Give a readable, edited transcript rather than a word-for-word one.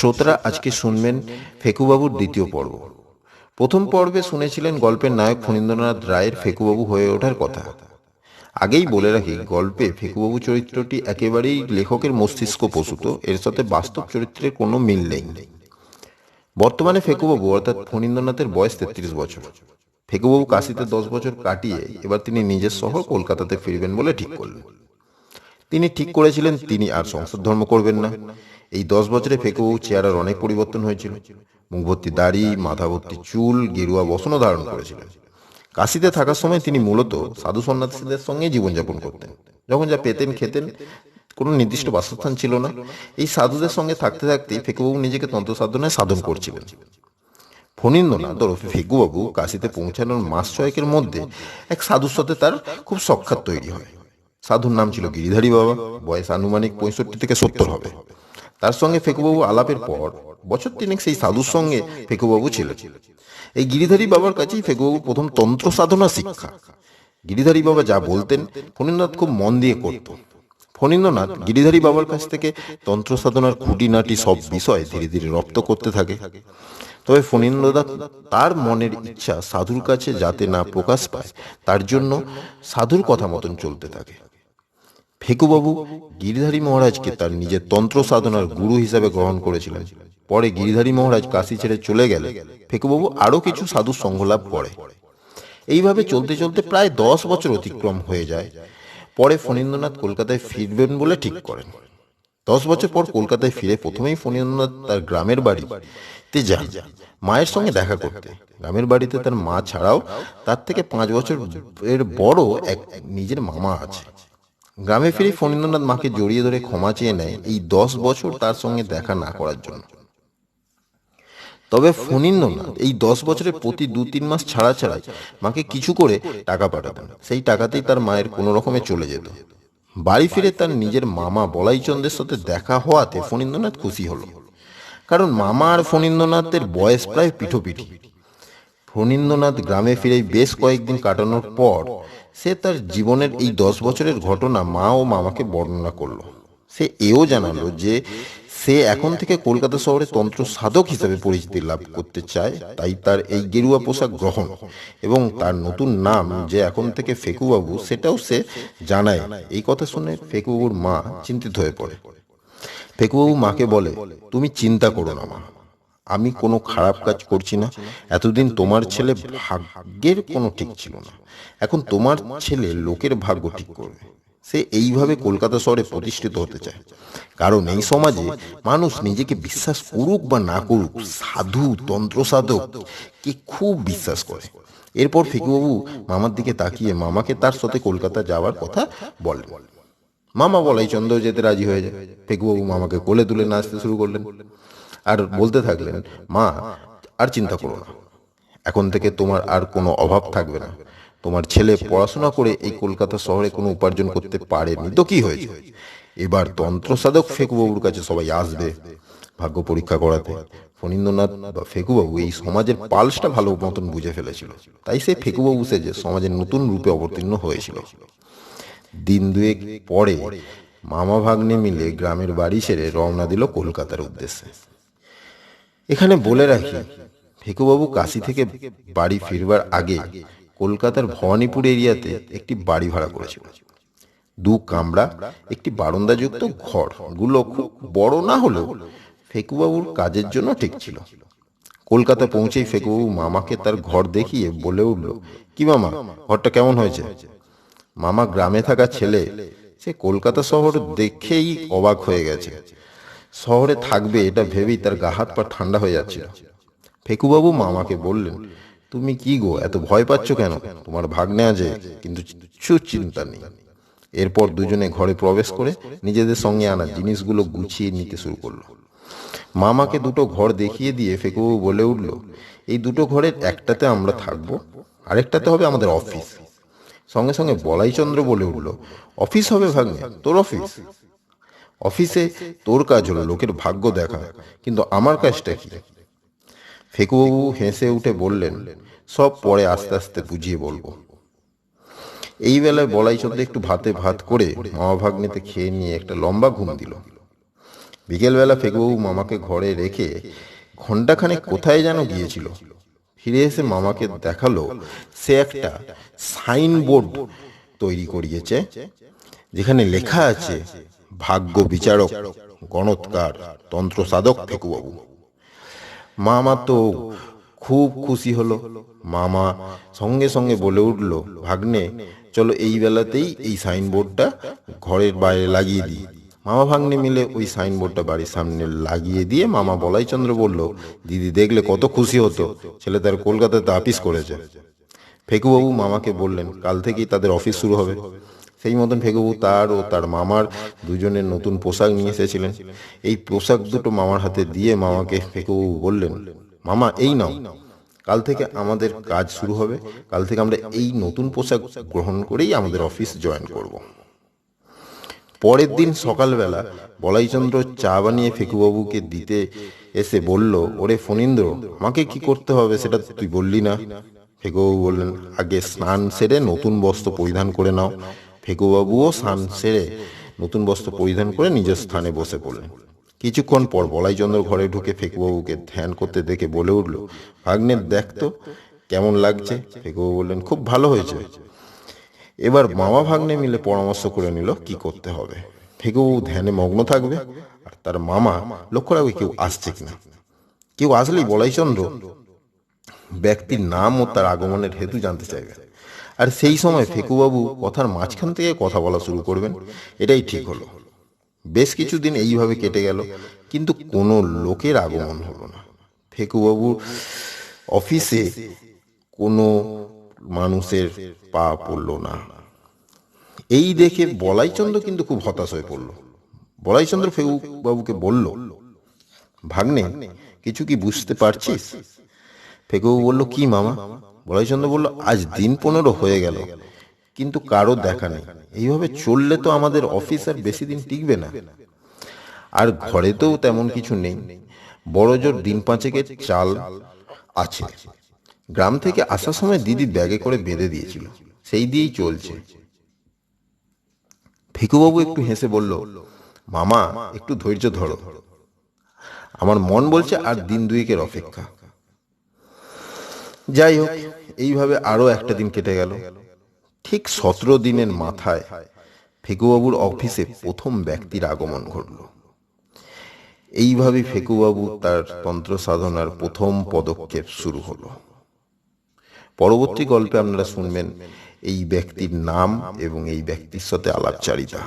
শ্রোতারা আজকে শুনবেন ফেকুবাবুর দ্বিতীয় পর্ব। প্রথম পর্বে শুনেছিলেন গল্পের নায়ক ফণীন্দ্রনাথ রায়ের ফেকুবাবু হয়ে ওঠার কথা। আগেই বলে রাখি, গল্পে ফেকুবাবু চরিত্রটি একেবারেই লেখকের মস্তিষ্ক প্রসূত, এর সাথে বাস্তব চরিত্রের কোনো মিল নেই। বর্তমানে ফেকুবাবু অর্থাৎ ফণীন্দ্রনাথের বয়স 33 বছর। ফেকুবাবু কাশিতে 10 বছর কাটিয়ে এবার তিনি নিজের শহর কলকাতাতে ফিরবেন বলে ঠিক করলেন। তিনি ঠিক করেছিলেন তিনি আর সংসার ধর্ম করবেন না। এই 10 বছরে ফেকুবাবু চেহারার অনেক পরিবর্তন হয়েছিল। মুখ ভর্তি দাড়ি, মাথা ভর্তি চুল, গেরুয়া বসনও ধারণ করেছিলেন। কাশিতে থাকার সময় তিনি মূলত সাধু সন্ন্যাসীদের সঙ্গে জীবনযাপন করতেন। যখন যা পেতেন খেতেন, কোনো নির্দিষ্ট বাসস্থান ছিল না। এই সাধুদের সঙ্গে থাকতে থাকতেই ফেকুবাবু নিজেকে তন্ত্র সাধনায় সাধন করছিলেন। ফণীন্দ্রনাথ ওরফে ফেকুবাবু কাশিতে পৌঁছানোর মাস ছয়েকের মধ্যে এক সাধুর সাথে তার খুব সাক্ষাৎ তৈরি হয়। সাধুর নাম ছিল গিরিধারী বাবা। বয়স আনুমানিক 65 থেকে 70 হবে। তার সঙ্গে ফেকুবাবু আলাপের পর বছর তিনেক সেই সাধুর সঙ্গে ফেকুবাবু ছিলেন। এই গিরিধারী বাবার কাছেই ফেকুবাবু প্রথম তন্ত্র সাধনা শিক্ষা। গিরিধারী বাবা যা বলতেন ফণীন্দ্রনাথ খুব মন দিয়ে করত। ফণীন্দ্রনাথ গিরিধারী বাবার কাছ থেকে তন্ত্র সাধনার খুঁটিনাটি সব বিষয় ধীরে ধীরে রপ্ত করতে থাকে। তবে ফণীন্দ্রনাথ তার মনের ইচ্ছা সাধুর কাছে যাতে না প্রকাশ পায়, তার জন্য সাধুর কথা মতন চলতে থাকে। ফেকুবাবু গিরিধারী মহারাজকে তার নিজের তন্ত্র সাধনার গুরু হিসাবে গ্রহণ করেছিলেন। পরে গিরিধারী মহারাজ কাশী ছেড়ে চলে গেলে ফেকুবাবু আরো কিছু সাধুর সঙ্গ লাভ করে। এইভাবে চলতে চলতে প্রায় 10 বছর অতিক্রম হয়ে যায়। পরে ফণীন্দ্রনাথ কলকাতায় ফিরবেন বলে ঠিক করেন। 10 বছর পর কলকাতায় ফিরে প্রথমেই ফণীন্দ্রনাথ তার গ্রামের বাড়িতে যান মায়ের সঙ্গে দেখা করতে। গ্রামের বাড়িতে তার মা ছাড়াও তার থেকে 5 বছর এর বড় এক নিজের মামা আছে। গ্রামে ফিরে ফণীন্দ্রনাথ মাকে জড়িয়ে ধরে ক্ষমা চেয়ে নেয় এই 10 বছর তার সঙ্গে দেখা না করার জন্য। তবে ফণীন্দ্রনাথ এই 10 বছরে প্রতি 2-3 মাস ছাড়া ছাড়াই মাকে কিছু করে টাকা পাঠাতেন। সেই টাকাতেই তার মায়ের কোনো রকমে চলে যেত। বাড়ি ফিরে তার নিজের মামা বলাইচন্দ্রের সাথে দেখা হওয়াতে ফণীন্দ্রনাথ খুশি হলো, কারণ মামা আর ফণীন্দ্রনাথের বয়স প্রায় পিঠোপিঠি। ফণীন্দ্রনাথ গ্রামে ফিরে বেশ কয়েকদিন কাটানোর পর সে তার জীবনের এই 10 বছরের ঘটনা মা ও মামাকে বর্ণনা করলো। সে এও জানালো যে সে এখন থেকে কলকাতা শহরে তন্ত্র সাধক হিসেবে পরিচিতি লাভ করতে চায়, তাই তার এই গেরুয়া পোশাক গ্রহণ এবং তার নতুন নাম যে এখন থেকে ফেকুবাবু, সেটাও সে জানায়। এই কথা শুনে ফেকুবাবুর মা চিন্তিত হয়ে পড়ে। ফেকুবাবু মাকে বলে, তুমি চিন্তা করো না মা, আমি কোনো খারাপ কাজ করছি না। এতদিন তোমার ছেলে ভাগ্যের কোনো ঠিক ছিল না, এখন তোমার ছেলে লোকের ভাগ্য ঠিক করবে। সে এইভাবে কলকাতা শহরে প্রতিষ্ঠিত হতে চায়, কারণ এই সমাজে মানুষ নিজেকে বিশ্বাস করুক বা না করুক, সাধু তন্ত্র সাধক কে খুব বিশ্বাস করে। এরপর ফেকুবাবু মামার দিকে তাকিয়ে মামাকে তার সাথে কলকাতা যাওয়ার কথা বলেন। মামা বলাইচন্দ্র যেতে রাজি হয়ে যায়। ফেকুবাবু মামাকে কোলে তুলে নাচতে শুরু করলেন আর বলতে থাকলেন, মা আর চিন্তা করো না, এখন থেকে তোমার আর কোনো অভাব থাকবে না। তোমার ছেলে পড়াশোনা করে এই কলকাতা শহরে কোনো উপার্জন করতে পারেনি তো কি হয়েছে, এবার তন্ত্র সাধক ফেকুবাবুর কাছে সবাই আসবে ভাগ্য পরীক্ষা করাতে। ফণীন্দ্রনাথ বা ফেকুবাবু এই সমাজের পালসটা ভালো মতন বুঝে ফেলেছিল, তাই সে ফেকুবাবু সেজে সমাজের নতুন রূপে অবতীর্ণ হয়েছিল। দিন দুয়েক পরে মামা ভাগ্নে মিলে গ্রামের বাড়ি ছেড়ে রওনা দিল কলকাতার উদ্দেশ্যে। এখানে বলে রাখি, ফেকুবাবু কাশী থেকে বাড়ি ফিরবার আগে কলকাতার ভবানীপুর এরিয়াতে একটি বাড়ি ভাড়া করেছিল। 2 কামরা, একটি বারান্দাযুক্ত ঘর। গুলো খুব বড় না হলেও ফেকুবাবুর কাজের জন্য ঠিক ছিল। কলকাতা পৌঁছেই ফেকুবাবু মামাকে তার ঘর দেখিয়ে বলে উঠল, কি মামা, ঘরটা কেমন হয়েছে? মামা গ্রামে থাকা ছেলে, সে কলকাতা শহর দেখেই অবাক হয়ে গেছে। শহরে থাকবে এটা ভেবেই তার গা হাত পা ঠান্ডা হয়ে যাচ্ছিল। ফেকুবাবু মামাকে বললেন, তুমি কি গো, এত ভয় পাচ্ছ কেন? তোমার ভাগ্নে আছে, কিন্তু কিছু চিন্তা নেই। এরপর দুজনে ঘরে প্রবেশ করে নিজেদের সঙ্গে আনা জিনিসগুলো গুছিয়ে নিতে শুরু করলো। মামাকে 2টো ঘর দেখিয়ে দিয়ে ফেকুবাবু বলে উঠল, এই 2টো ঘরের একটাতে আমরা থাকবো, আরেকটাতে হবে আমাদের অফিস। সঙ্গে সঙ্গে বলাইচন্দ্র বলে উঠল, অফিস হবে ভাগ্নে? তোর অফিস? অফিসে তোর কাজ হলো লোকের ভাগ্য দেখা, কিন্তু আমার কাজটা কি? ফেকুবাবু হেসে উঠে বললেন, সব পরে আস্তে আস্তে বুঝিয়ে বলবো। এই বেলায় বলাইচন্দ্র একটু ভাতে ভাত করে মামা ভাগ্নেতে খেয়ে নিয়ে একটা লম্বা ঘুম দিল। বিকেলবেলা ফেকুবাবু মামাকে ঘরে রেখে ঘন্টাখানেক কোথায় যেন গিয়েছিল। ফিরে এসে মামাকে দেখালো সে একটা সাইনবোর্ড তৈরি করিয়েছে, যেখানে লেখা আছে ভাগ্য বিচারক, গণৎকার, তন্ত্র সাধক ফেকুবাবু। মামা তো খুব খুশি হলো। মামা সঙ্গে সঙ্গে বলে উঠল, ভাগ্নে চলো এই বেলাতেই এই সাইনবোর্ডটা ঘরের বাইরে লাগিয়ে দিই। মামা ভাগ্নে মিলে ওই সাইনবোর্ডটা বাড়ির সামনে লাগিয়ে দিয়ে মামা বলাইচন্দ্র বলল, দিদি দেখলে কত খুশি হতো, ছেলে তার কলকাতাতে আপিস করেছে। ফেকুবাবু মামাকে বললেন কাল থেকেই তাদের অফিস শুরু হবে। সেই মতন ফেকুবাবু তার ও তার মামার দুজনের নতুন পোশাক নিয়ে এসেছিলেন। এই পোশাক দুটো মামার হাতে দিয়ে মামাকে ফেকুবাবু বললেন, মামা এই নাও, কাল থেকে আমাদের কাজ শুরু হবে। কাল থেকে আমরা এই নতুন পোশাক গ্রহণ করেই আমাদের অফিস জয়েন করব। পরের দিন সকালবেলা বলাইচন্দ্র চা বানিয়ে ফেকুবাবুকে দিতে এসে বলল, ওরে ফণীন্দ্র, আমাকে কি করতে হবে সেটা তুই বললি না। ফেকুবাবু বললেন, আগে স্নান সেরে নতুন বস্ত্র পরিধান করে নাও। ফেকুবাবুও স্নান সেরে নতুন বস্ত্র পরিধান করে নিজের স্থানে বসে পড়লেন। কিছুক্ষণ পর বলাইচন্দ্র ঘরে ঢুকে ফেকুবাবুকে ধ্যান করতে দেখে বলে উঠল, ভাগ্নে দেখতো কেমন লাগছে। ফেকুবাবু বললেন, খুব ভালো হয়েছে। এবার মামা ভাগ্নে মিলে পরামর্শ করে নিল কি করতে হবে। ফেকুবাবু ধ্যানে মগ্ন থাকবে, আর তার মামা লক্ষ্য রাখবে কেউ আসছে কিনা। কেউ আসলেই বলাইচন্দ্র ব্যক্তির নাম ও তার আগমনের হেতু জানতে চাইবে, আর সেই সময় ফেকুবাবু কথার মাঝখান থেকে কথা বলা শুরু করবেন। এটাই ঠিক হলো। বেশ কিছুদিন এইভাবে কেটে গেল, কিন্তু কোনো লোকের আগমন হলো না। ফেকুবাবুর অফিসে কোনো মানুষের পা পড়ল না। এই দেখে বলাইচন্দ্র কিন্তু খুব হতাশ হয়ে পড়ল। বলাইচন্দ্র ফেকুবাবুকে বলল, ভাগ্নে কিছু কি বুঝতে পারছিস? ফেকুবাবু বলল, কি মামা? বলাইচন্দ্র বলল, আজ দিন 15 হয়ে গেল, কিন্তু কারো দেখা নেই। এইভাবে চললে তো আমাদের অফিস আর বেশি দিন টিকবে না। আর ঘরেতেও তেমন কিছু নেই, বড় জোর দিন 5 চাল আছে। গ্রাম থেকে আসার সময় দিদি ব্যাগে করে বেঁধে দিয়েছিল, সেই দিয়েই চলছে। ফেকুবাবু একটু হেসে বলল, মামা একটু ধৈর্য ধরো, আমার মন বলছে আর দিন 2 অপেক্ষা। যাই হোক, এইভাবে আরো একটা দিন কেটে গেল। ঠিক 17 দিনের মাথায় ফেকুবাবুর অফিসে প্রথম ব্যক্তির আগমন ঘটল। এইভাবে ফেকুবাবু তার তন্ত্র সাধনার প্রথম পদক্ষেপ শুরু হলো। পরবর্তী গল্পে আপনারা শুনবেন এই ব্যক্তির নাম এবং এই ব্যক্তির সাথে আলাপচারিতা।